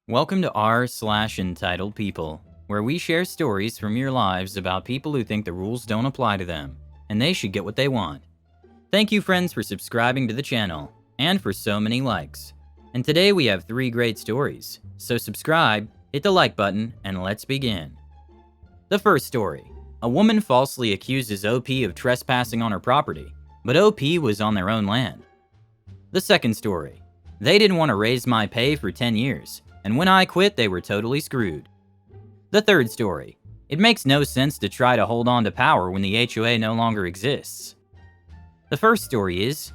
Welcome to r/entitled people, where we share stories from your lives about people who think the rules don't apply to them, and they should get what they want. Thank you, friends, for subscribing to the channel, and for so many likes. And today we have 3 great stories, so subscribe, hit the like button, and let's begin. The first story. A woman falsely accuses OP of trespassing on her property, but OP was on their own land. The second story. They didn't want to raise my pay for 10 years. And when I quit, they were totally screwed. The third story. It makes no sense to try to hold on to power when the HOA no longer exists. The first story is,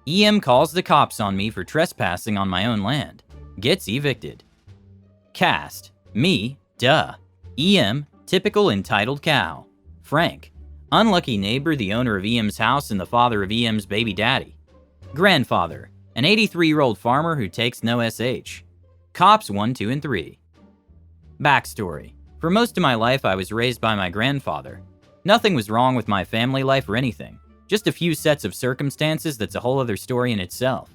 EM calls the cops on me for trespassing on my own land. Gets evicted. Cast. Me. Duh. EM. Typical entitled cow. Frank. Unlucky neighbor, the owner of EM's house and the father of EM's baby daddy. Grandfather. An 83-year-old farmer who takes no SH. Cops 1, 2, and 3. Backstory. For most of my life, I was raised by my grandfather. Nothing was wrong with my family life or anything. Just a few sets of circumstances that's a whole other story in itself.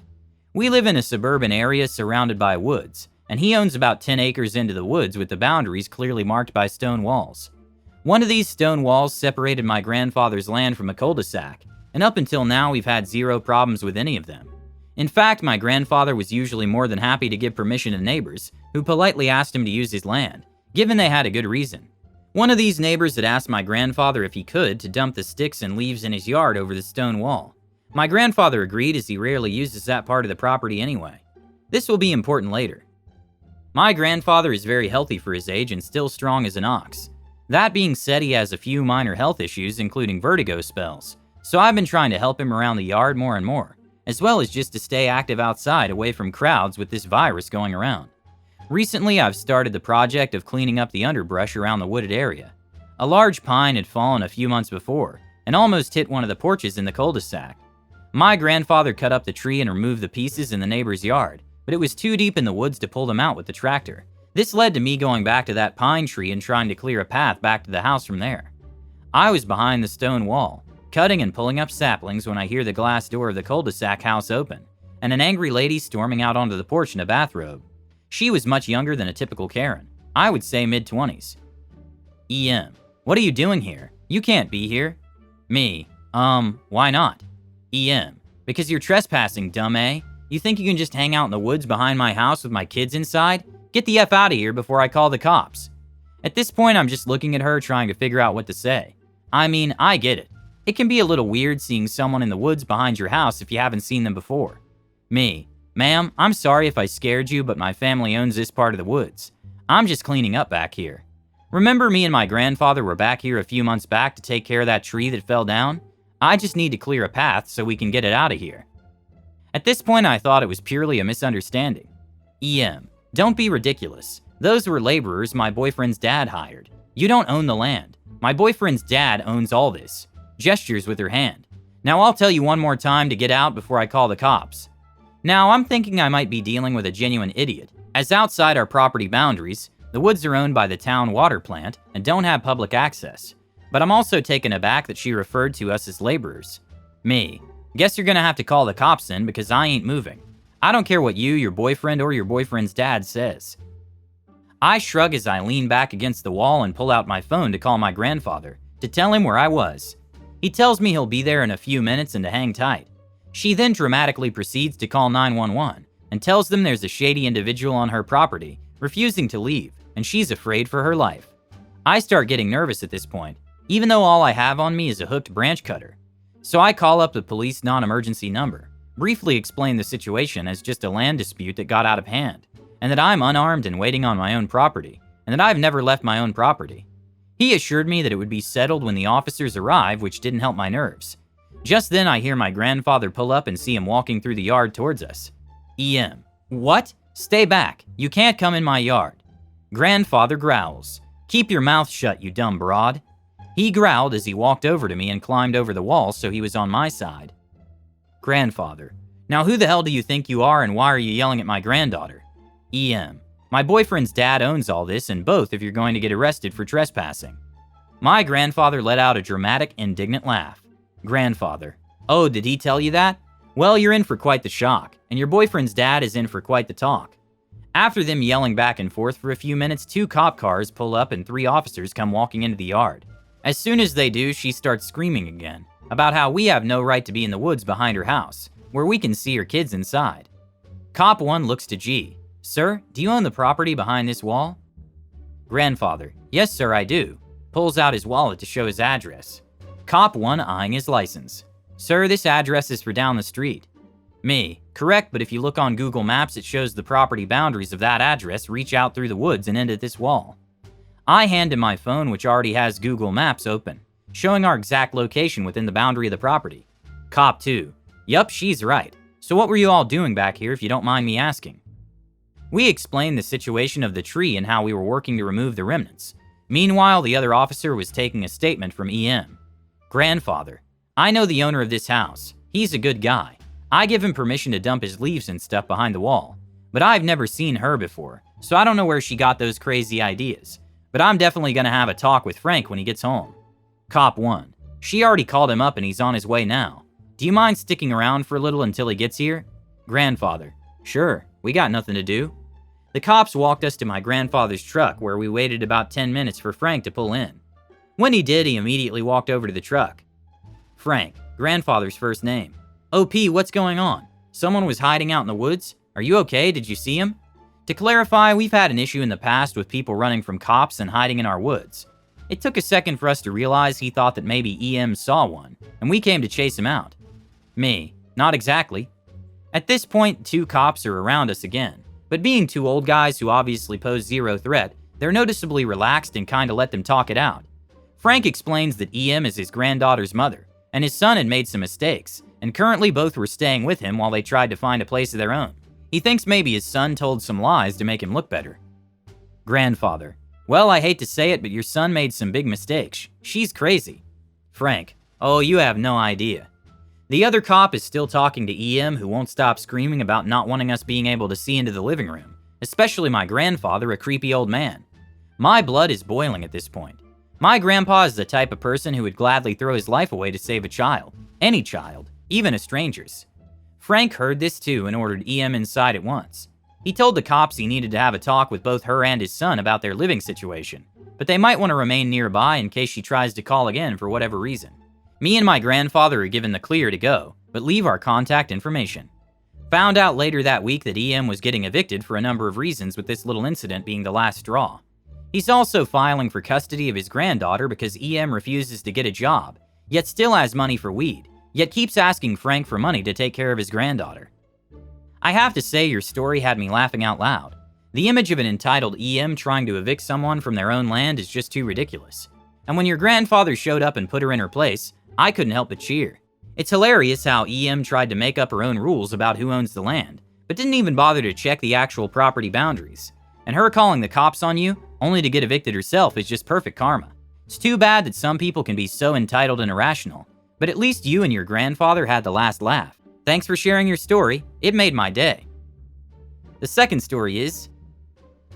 We live in a suburban area surrounded by woods, and he owns about 10 acres into the woods with the boundaries clearly marked by stone walls. One of these stone walls separated my grandfather's land from a cul-de-sac, and up until now we've had zero problems with any of them. In fact, my grandfather was usually more than happy to give permission to neighbors who politely asked him to use his land, given they had a good reason. One of these neighbors had asked my grandfather if he could to dump the sticks and leaves in his yard over the stone wall. My grandfather agreed, as he rarely uses that part of the property anyway. This will be important later. My grandfather is very healthy for his age and still strong as an ox. That being said, he has a few minor health issues, including vertigo spells, so I've been trying to help him around the yard more and more, as well as just to stay active outside away from crowds with this virus going around. Recently, I've started the project of cleaning up the underbrush around the wooded area. A large pine had fallen a few months before and almost hit one of the porches in the cul-de-sac. My grandfather cut up the tree and removed the pieces in the neighbor's yard, but it was too deep in the woods to pull them out with the tractor. This led to me going back to that pine tree and trying to clear a path back to the house from there. I was behind the stone wall, cutting and pulling up saplings when I hear the glass door of the cul-de-sac house open, and an angry lady storming out onto the porch in a bathrobe. She was much younger than a typical Karen. I would say mid-20s. EM. What are you doing here? You can't be here. Me. Why not? EM. Because you're trespassing, dumb eh? You think you can just hang out in the woods behind my house with my kids inside? Get the F out of here before I call the cops. At this point, I'm just looking at her trying to figure out what to say. I mean, I get it. It can be a little weird seeing someone in the woods behind your house if you haven't seen them before. Me. Ma'am, I'm sorry if I scared you, but my family owns this part of the woods. I'm just cleaning up back here. Remember me and my grandfather were back here a few months back to take care of that tree that fell down? I just need to clear a path so we can get it out of here. At this point, I thought it was purely a misunderstanding. EM. Don't be ridiculous. Those were laborers my boyfriend's dad hired. You don't own the land. My boyfriend's dad owns all this. Gestures with her hand. Now I'll tell you one more time to get out before I call the cops. Now I'm thinking I might be dealing with a genuine idiot, as outside our property boundaries, the woods are owned by the town water plant and don't have public access. But I'm also taken aback that she referred to us as laborers. Me. Guess you're gonna have to call the cops then, because I ain't moving. I don't care what you, your boyfriend, or your boyfriend's dad says. I shrug as I lean back against the wall and pull out my phone to call my grandfather, to tell him where I was. He tells me he'll be there in a few minutes and to hang tight. She then dramatically proceeds to call 911 and tells them there's a shady individual on her property, refusing to leave, and she's afraid for her life. I start getting nervous at this point, even though all I have on me is a hooked branch cutter. So I call up the police non-emergency number, briefly explain the situation as just a land dispute that got out of hand, and that I'm unarmed and waiting on my own property, and that I've never left my own property. He assured me that it would be settled when the officers arrive, which didn't help my nerves. Just then, I hear my grandfather pull up and see him walking through the yard towards us. EM. What? Stay back. You can't come in my yard. Grandfather growls. Keep your mouth shut, you dumb broad. He growled as he walked over to me and climbed over the wall so he was on my side. Grandfather. Now who the hell do you think you are, and why are you yelling at my granddaughter? EM. My boyfriend's dad owns all this, and both if you're going to get arrested for trespassing. My grandfather let out a dramatic, indignant laugh. Grandfather. Oh, did he tell you that? Well, you're in for quite the shock, and your boyfriend's dad is in for quite the talk. After them yelling back and forth for a few minutes, 2 cop cars pull up and 3 officers come walking into the yard. As soon as they do, she starts screaming again about how we have no right to be in the woods behind her house, where we can see her kids inside. Cop 1 looks to G. Sir, do you own the property behind this wall? Grandfather, yes sir, I do. Pulls out his wallet to show his address. Cop 1 eyeing his license. Sir, this address is for down the street. Me, correct, but if you look on Google Maps, it shows the property boundaries of that address reach out through the woods and end at this wall. I hand him my phone, which already has Google Maps open, showing our exact location within the boundary of the property. Cop 2, yup, she's right. So what were you all doing back here, if you don't mind me asking? We explained the situation of the tree and how we were working to remove the remnants. Meanwhile, the other officer was taking a statement from EM. Grandfather, I know the owner of this house. He's a good guy. I give him permission to dump his leaves and stuff behind the wall. But I've never seen her before, so I don't know where she got those crazy ideas. But I'm definitely gonna have a talk with Frank when he gets home. Cop 1, she already called him up and he's on his way now. Do you mind sticking around for a little until he gets here? Grandfather, sure, we got nothing to do. The cops walked us to my grandfather's truck, where we waited about 10 minutes for Frank to pull in. When he did, he immediately walked over to the truck. Frank, grandfather's first name. OP, what's going on? Someone was hiding out in the woods? Are you okay? Did you see him? To clarify, we've had an issue in the past with people running from cops and hiding in our woods. It took a second for us to realize he thought that maybe EM saw one, and we came to chase him out. Me, not exactly. At this point, 2 cops are around us again. But being 2 old guys who obviously pose zero threat, they're noticeably relaxed and kinda let them talk it out. Frank explains that EM is his granddaughter's mother, and his son had made some mistakes, and currently both were staying with him while they tried to find a place of their own. He thinks maybe his son told some lies to make him look better. Grandfather, well, I hate to say it, but your son made some big mistakes. She's crazy. Frank, oh, you have no idea. The other cop is still talking to EM, who won't stop screaming about not wanting us being able to see into the living room, especially my grandfather, a creepy old man. My blood is boiling at this point. My grandpa is the type of person who would gladly throw his life away to save a child, any child, even a stranger's. Frank heard this too and ordered EM inside at once. He told the cops he needed to have a talk with both her and his son about their living situation, but they might want to remain nearby in case she tries to call again for whatever reason. Me and my grandfather are given the clear to go, but leave our contact information. Found out later that week that EM was getting evicted for a number of reasons, with this little incident being the last straw. He's also filing for custody of his granddaughter because EM refuses to get a job, yet still has money for weed, yet keeps asking Frank for money to take care of his granddaughter. I have to say, your story had me laughing out loud. The image of an entitled EM trying to evict someone from their own land is just too ridiculous. And when your grandfather showed up and put her in her place, I couldn't help but cheer. It's hilarious how EM tried to make up her own rules about who owns the land, but didn't even bother to check the actual property boundaries. And her calling the cops on you, only to get evicted herself, is just perfect karma. It's too bad that some people can be so entitled and irrational, but at least you and your grandfather had the last laugh. Thanks for sharing your story, it made my day. The second story is,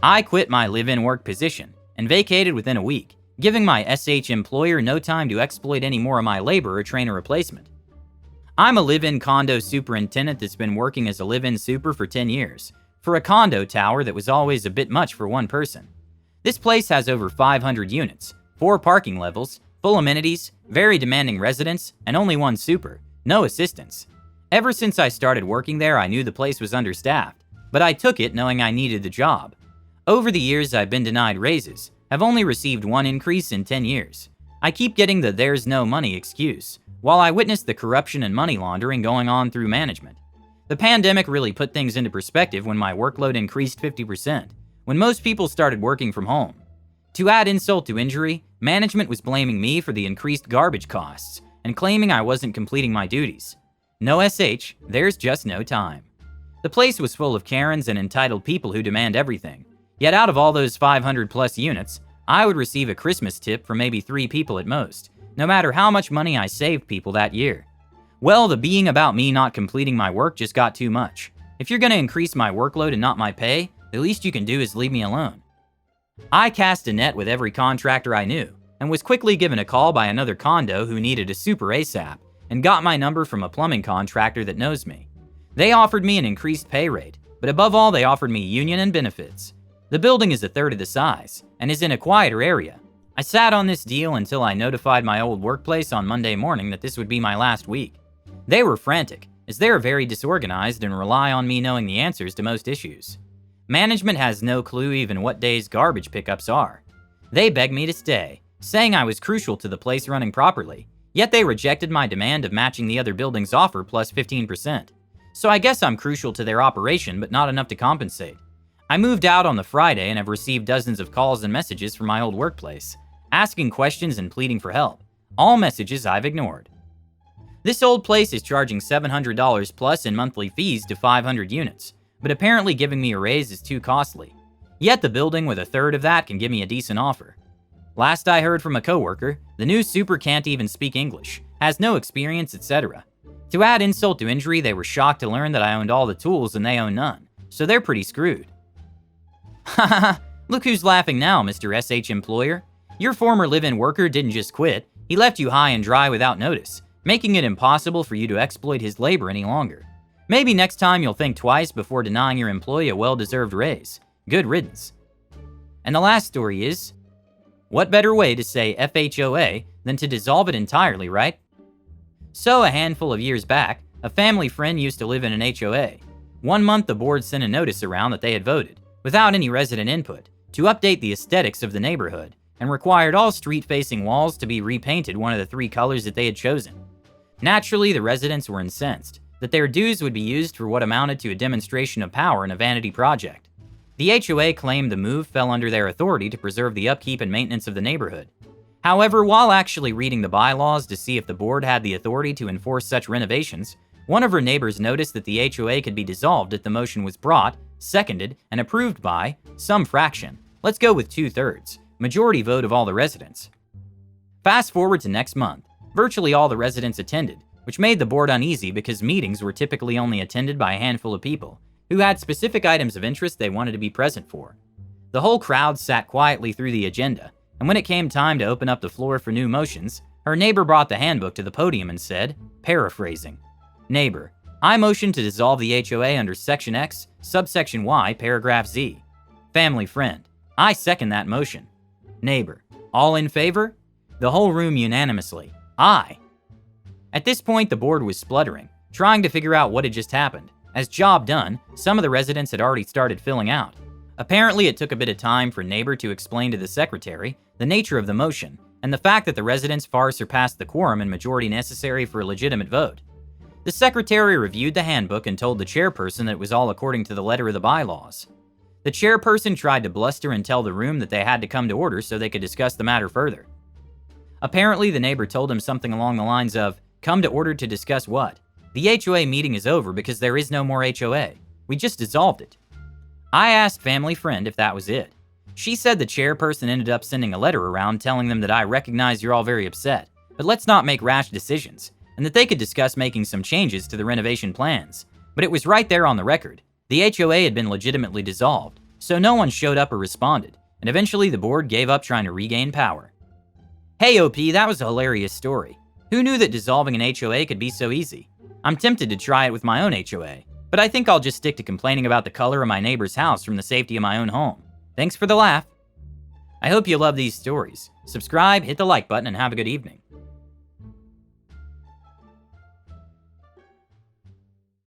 I quit my live-in work position and vacated within a week, giving my SH employer no time to exploit any more of my labor or train a replacement. I'm a live-in condo superintendent that's been working as a live-in super for 10 years, for a condo tower that was always a bit much for one person. This place has over 500 units, 4 parking levels, full amenities, very demanding residents, and only 1 super, no assistants. Ever since I started working there, I knew the place was understaffed, but I took it knowing I needed the job. Over the years, I've been denied raises, have only received 1 increase in 10 years. I keep getting the "there's no money" excuse, while I witness the corruption and money laundering going on through management. The pandemic really put things into perspective when my workload increased 50%, when most people started working from home. To add insult to injury, management was blaming me for the increased garbage costs and claiming I wasn't completing my duties. No SH, there's just no time. The place was full of Karens and entitled people who demand everything. Yet out of all those 500 plus units, I would receive a Christmas tip from maybe 3 people at most, no matter how much money I saved people that year. Well, the being about me not completing my work just got too much. If you're gonna increase my workload and not my pay, the least you can do is leave me alone. I cast a net with every contractor I knew, and was quickly given a call by another condo who needed a super ASAP, and got my number from a plumbing contractor that knows me. They offered me an increased pay rate, but above all, they offered me union and benefits. The building is a third of the size and is in a quieter area. I sat on this deal until I notified my old workplace on Monday morning that this would be my last week. They were frantic, as they are very disorganized and rely on me knowing the answers to most issues. Management has no clue even what days garbage pickups are. They begged me to stay, saying I was crucial to the place running properly, yet they rejected my demand of matching the other building's offer plus 15%. So I guess I'm crucial to their operation, but not enough to compensate. I moved out on the Friday and have received dozens of calls and messages from my old workplace, asking questions and pleading for help. All messages I've ignored. This old place is charging $700 plus in monthly fees to 500 units, but apparently giving me a raise is too costly. Yet the building with a third of that can give me a decent offer. Last I heard from a coworker, the new super can't even speak English, has no experience, etc. To add insult to injury, they were shocked to learn that I owned all the tools and they own none, so they're pretty screwed. Haha, look who's laughing now, Mr. SH Employer. Your former live-in worker didn't just quit, he left you high and dry without notice, making it impossible for you to exploit his labor any longer. Maybe next time you'll think twice before denying your employee a well-deserved raise. Good riddance. And the last story is, what better way to say FHOA than to dissolve it entirely, right? So a handful of years back, a family friend used to live in an HOA. 1 month the board sent a notice around that they had voted, without any resident input, to update the aesthetics of the neighborhood, and required all street-facing walls to be repainted one of the 3 colors that they had chosen. Naturally, the residents were incensed that their dues would be used for what amounted to a demonstration of power and a vanity project. The HOA claimed the move fell under their authority to preserve the upkeep and maintenance of the neighborhood. However, while actually reading the bylaws to see if the board had the authority to enforce such renovations, one of her neighbors noticed that the HOA could be dissolved if the motion was brought, seconded, and approved by some fraction. Let's go with 2/3, majority vote of all the residents. Fast forward to next month. Virtually all the residents attended, which made the board uneasy because meetings were typically only attended by a handful of people who had specific items of interest they wanted to be present for. The whole crowd sat quietly through the agenda, and when it came time to open up the floor for new motions, her neighbor brought the handbook to the podium and said, paraphrasing, "Neighbor, I motion to dissolve the HOA under Section X, subsection Y, paragraph Z. Family friend, I second that motion. Neighbor, all in favor?" The whole room unanimously, aye. At this point, the board was spluttering, trying to figure out what had just happened. As job done, some of the residents had already started filling out. Apparently, it took a bit of time for neighbor to explain to the secretary the nature of the motion and the fact that the residents far surpassed the quorum and majority necessary for a legitimate vote. The secretary reviewed the handbook and told the chairperson that it was all according to the letter of the bylaws. The chairperson tried to bluster and tell the room that they had to come to order so they could discuss the matter further. Apparently, the neighbor told him something along the lines of, "Come to order to discuss what? The HOA meeting is over because there is no more HOA. We just dissolved it." I asked family friend if that was it. She said the chairperson ended up sending a letter around telling them that I recognize you're all very upset, but let's not make rash decisions, and that they could discuss making some changes to the renovation plans. But it was right there on the record. The HOA had been legitimately dissolved, so no one showed up or responded, and eventually the board gave up trying to regain power. Hey OP, that was a hilarious story. Who knew that dissolving an HOA could be so easy? I'm tempted to try it with my own HOA, but I think I'll just stick to complaining about the color of my neighbor's house from the safety of my own home. Thanks for the laugh. I hope you love these stories. Subscribe, hit the like button, and have a good evening.